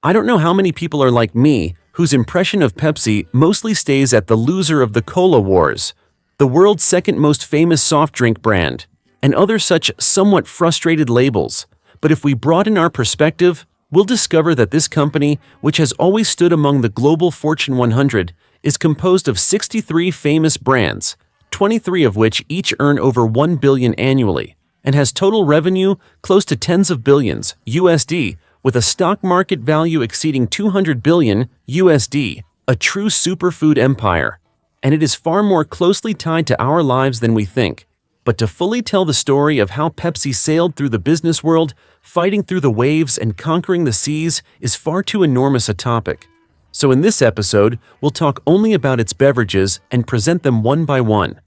I don't know how many people are like me, whose impression of Pepsi mostly stays at the loser of the cola wars, the world's second most famous soft drink brand, and other such somewhat frustrated labels. But if we broaden our perspective, we'll discover that this company, which has always stood among the global Fortune 100, is composed of 63 famous brands, 23 of which each earn over $1 billion annually, and has total revenue close to tens of billions USD, with a stock market value exceeding $200 billion USD, a true superfood empire. And it is far more closely tied to our lives than we think. But to fully tell the story of how Pepsi sailed through the business world, fighting through the waves and conquering the seas is far too enormous a topic. So in this episode, we'll talk only about its beverages and present them one by one.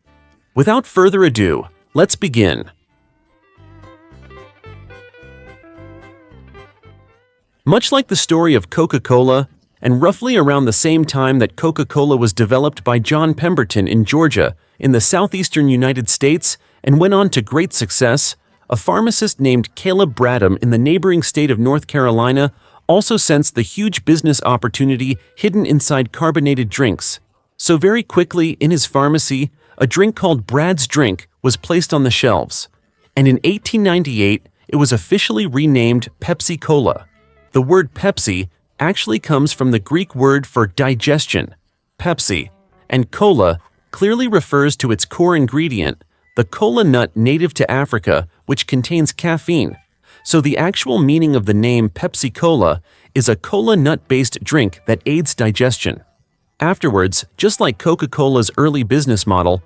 Without further ado, let's begin. Much like the story of Coca-Cola, and roughly around the same time that Coca-Cola was developed by John Pemberton in Georgia, in the southeastern United States, and went on to great success, a pharmacist named Caleb Bradham in the neighboring state of North Carolina also sensed the huge business opportunity hidden inside carbonated drinks. So very quickly, in his pharmacy, a drink called Brad's Drink was placed on the shelves. And in 1898, it was officially renamed Pepsi-Cola. The word Pepsi actually comes from the Greek word for digestion, Pepsi, and cola clearly refers to its core ingredient, the cola nut native to Africa, which contains caffeine. So the actual meaning of the name Pepsi-Cola is a cola nut-based drink that aids digestion. Afterwards, just like Coca-Cola's early business model,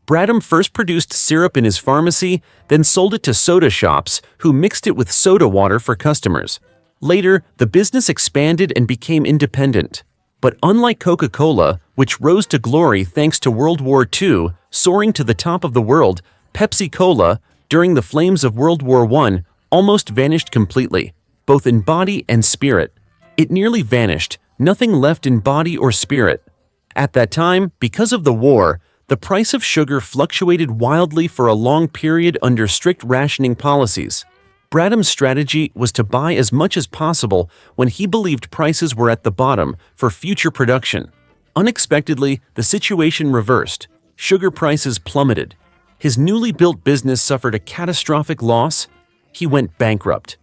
Bradham first produced syrup in his pharmacy, then sold it to soda shops who mixed it with soda water for customers. Later, the business expanded and became independent. But unlike Coca-Cola, which rose to glory thanks to World War II, soaring to the top of the world, Pepsi-Cola, during the flames of World War I, almost vanished completely, both in body and spirit. It nearly vanished, nothing left in body or spirit. At that time, because of the war, the price of sugar fluctuated wildly for a long period under strict rationing policies. Bradham's strategy was to buy as much as possible when he believed prices were at the bottom for future production. Unexpectedly, the situation reversed. Sugar prices plummeted. His newly built business suffered a catastrophic loss. He went bankrupt.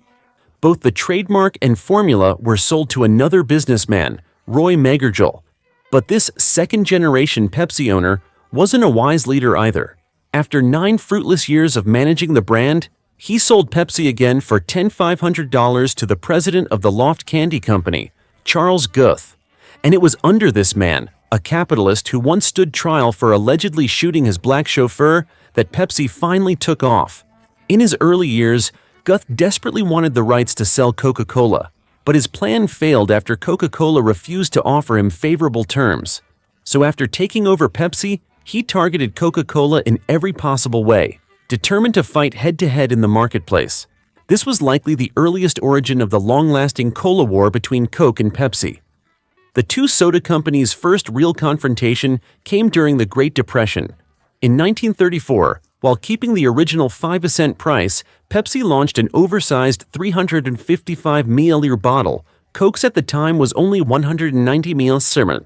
Both the trademark and formula were sold to another businessman, Roy Megergel. But this second-generation Pepsi owner wasn't a wise leader either. After 9 fruitless years of managing the brand, he sold Pepsi again for $10,500 to the president of the Loft Candy Company, Charles Guth. And it was under this man, a capitalist who once stood trial for allegedly shooting his black chauffeur, that Pepsi finally took off. In his early years, Guth desperately wanted the rights to sell Coca-Cola, but his plan failed after Coca-Cola refused to offer him favorable terms. So after taking over Pepsi, he targeted Coca-Cola in every possible way, determined to fight head-to-head in the marketplace. This was likely the earliest origin of the long-lasting cola war between Coke and Pepsi. The two soda companies' first real confrontation came during the Great Depression. In 1934, while keeping the original 5-cent price, Pepsi launched an oversized 355 ml bottle. Coke's at the time was only 190 ml,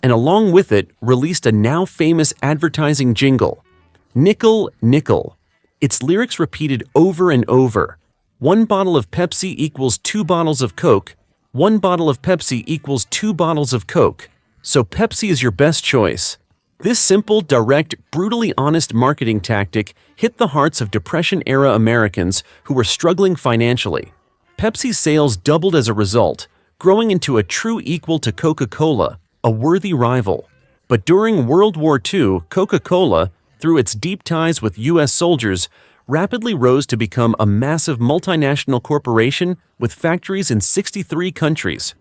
and along with it released a now-famous advertising jingle, "Nickel, nickel." Its lyrics repeated over and over. 1 bottle of Pepsi equals 2 bottles of Coke. 1 bottle of Pepsi equals 2 bottles of Coke. So Pepsi is your best choice. This simple, direct, brutally honest marketing tactic hit the hearts of Depression-era Americans who were struggling financially. Pepsi's sales doubled as a result, growing into a true equal to Coca-Cola, a worthy rival. But during World War II, Coca-Cola, through its deep ties with U.S. soldiers, rapidly rose to become a massive multinational corporation with factories in 63 countries.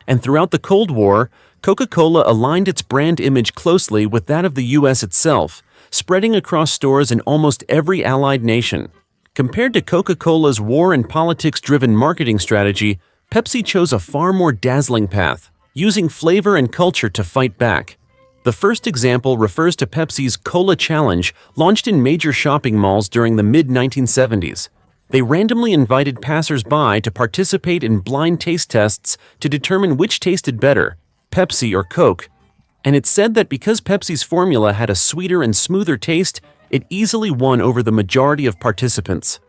And throughout the Cold War, Coca-Cola aligned its brand image closely with that of the U.S. itself, spreading across stores in almost every allied nation. Compared to Coca-Cola's war and politics-driven marketing strategy, Pepsi chose a far more dazzling path, using flavor and culture to fight back. The first example refers to Pepsi's Cola Challenge, launched in major shopping malls during the mid-1970s. They randomly invited passers-by to participate in blind taste tests to determine which tasted better, Pepsi or Coke, and it's said that because Pepsi's formula had a sweeter and smoother taste, it easily won over the majority of participants.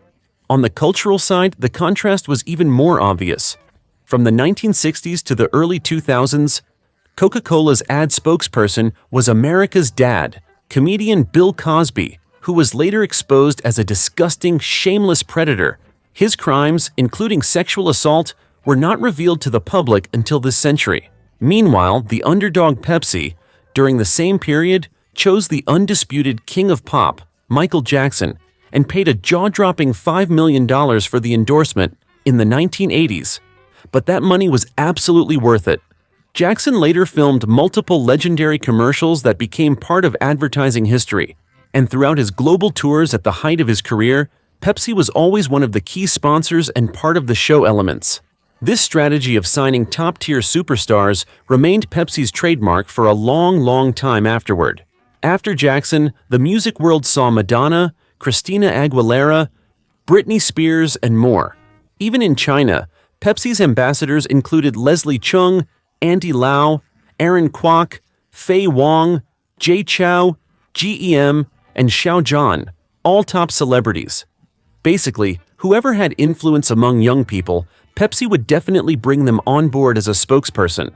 On the cultural side, the contrast was even more obvious. From the 1960s to the early 2000s, Coca-Cola's ad spokesperson was America's dad, comedian Bill Cosby, who was later exposed as a disgusting, shameless predator. His crimes, including sexual assault, were not revealed to the public until this century. Meanwhile, the underdog Pepsi, during the same period, chose the undisputed king of pop, Michael Jackson, and paid a jaw-dropping $5 million for the endorsement in the 1980s. But that money was absolutely worth it. Jackson later filmed multiple legendary commercials that became part of advertising history, and throughout his global tours at the height of his career, Pepsi was always one of the key sponsors and part of the show elements. This strategy of signing top-tier superstars remained Pepsi's trademark for a long time afterward. After Jackson, the music world saw Madonna, Christina Aguilera, Britney Spears, and more. Even in China, Pepsi's ambassadors included Leslie Cheung, Andy Lau, Aaron Kwok, Fei Wong, Jay Chou, GEM, and Xiao Zhan, all top celebrities. Basically, whoever had influence among young people, Pepsi would definitely bring them on board as a spokesperson.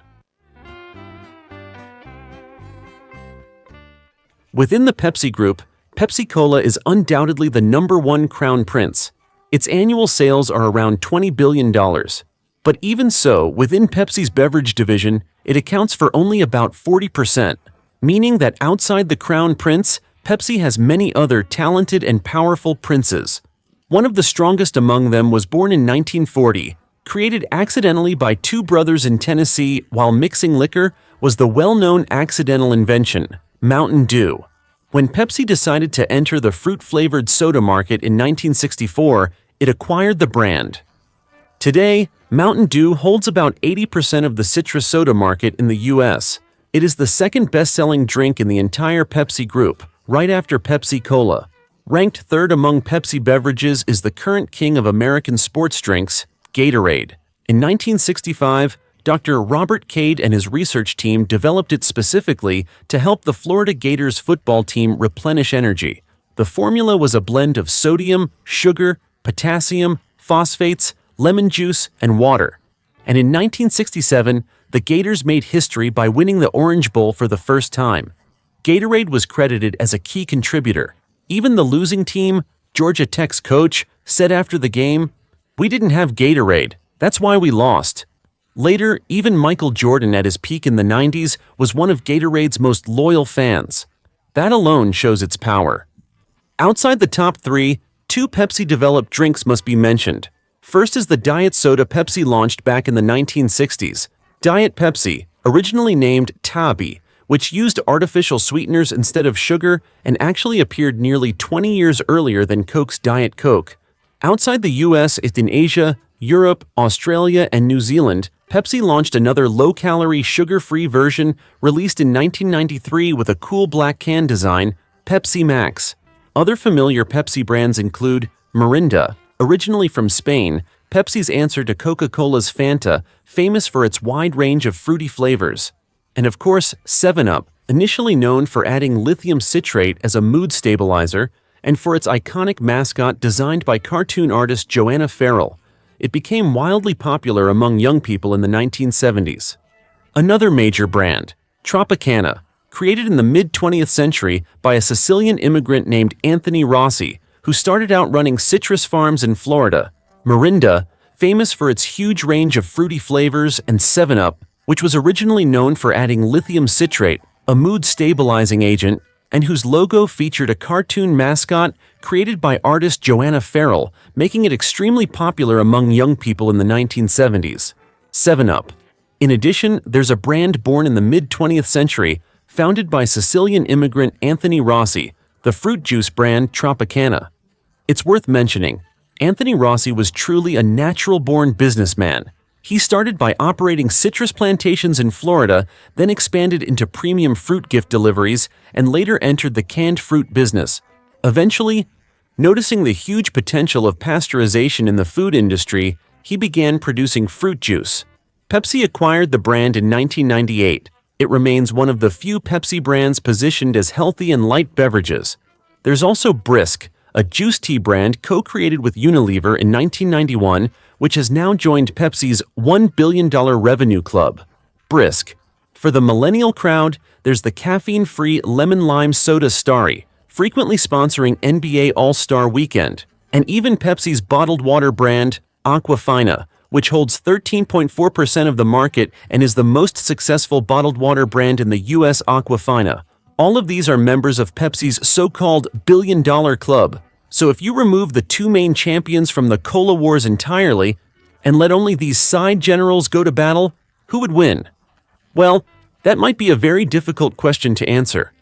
Within the Pepsi Group, Pepsi-Cola is undoubtedly the #1 crown prince. Its annual sales are around $20 billion. But even so, within Pepsi's beverage division, it accounts for only about 40%, meaning that outside the crown prince, Pepsi has many other talented and powerful princes. One of the strongest among them was born in 1940, created accidentally by two brothers in Tennessee while mixing liquor, was the well-known accidental invention, Mountain Dew. When Pepsi decided to enter the fruit-flavored soda market in 1964, it acquired the brand. Today, Mountain Dew holds about 80% of the citrus soda market in the US. It is the second best-selling drink in the entire Pepsi Group, right after Pepsi-Cola. Ranked third among Pepsi beverages is the current king of American sports drinks, Gatorade. In 1965, Dr. Robert Cade and his research team developed it specifically to help the Florida Gators football team replenish energy. The formula was a blend of sodium, sugar, potassium, phosphates, lemon juice, and water. And in 1967, the Gators made history by winning the Orange Bowl for the first time. Gatorade was credited as a key contributor. Even the losing team, Georgia Tech's coach, said after the game, "We didn't have Gatorade, that's why we lost." Later, even Michael Jordan at his peak in the 90s was one of Gatorade's most loyal fans. That alone shows its power. Outside the top three, two Pepsi-developed drinks must be mentioned. First is the diet soda Pepsi launched back in the 1960s. Diet Pepsi, originally named Tabi, which used artificial sweeteners instead of sugar and actually appeared nearly 20 years earlier than Coke's Diet Coke. Outside the US and in Asia, Europe, Australia, and New Zealand, Pepsi launched another low-calorie, sugar-free version released in 1993 with a cool black can design, Pepsi Max. Other familiar Pepsi brands include Mirinda, originally from Spain, Pepsi's answer to Coca-Cola's Fanta, famous for its wide range of fruity flavors. And of course, 7-Up, initially known for adding lithium citrate as a mood stabilizer, and for its iconic mascot designed by cartoon artist Joanna Farrell. It became wildly popular among young people in the 1970s. Another major brand, Tropicana, created in the mid-20th century by a Sicilian immigrant named Anthony Rossi, who started out running citrus farms in Florida. Mirinda, famous for its huge range of fruity flavors, and 7-Up, which was originally known for adding lithium citrate, a mood-stabilizing agent, and whose logo featured a cartoon mascot created by artist Joanna Farrell, making it extremely popular among young people in the 1970s. 7-Up. In addition, there's a brand born in the mid-20th century, founded by Sicilian immigrant Anthony Rossi, the fruit juice brand Tropicana. It's worth mentioning, Anthony Rossi was truly a natural-born businessman. He started by operating citrus plantations in Florida, then expanded into premium fruit gift deliveries, and later entered the canned fruit business. Eventually, Noticing the huge potential of pasteurization in the food industry, he began producing fruit juice. Pepsi acquired the brand in 1998. It remains one of the few Pepsi brands positioned as healthy and light beverages. There's also Brisk, a juice tea brand co-created with Unilever in 1991, which has now joined Pepsi's $1 billion revenue club. Brisk. For the millennial crowd, there's the caffeine-free lemon lime soda Starry, frequently sponsoring NBA All-Star Weekend, and even Pepsi's bottled water brand, Aquafina, which holds 13.4% of the market and is the most successful bottled water brand in the U.S. Aquafina. All of these are members of Pepsi's so-called billion-dollar club. So if you remove the two main champions from the cola wars entirely and let only these side generals go to battle, who would win? Well, that might be a very difficult question to answer.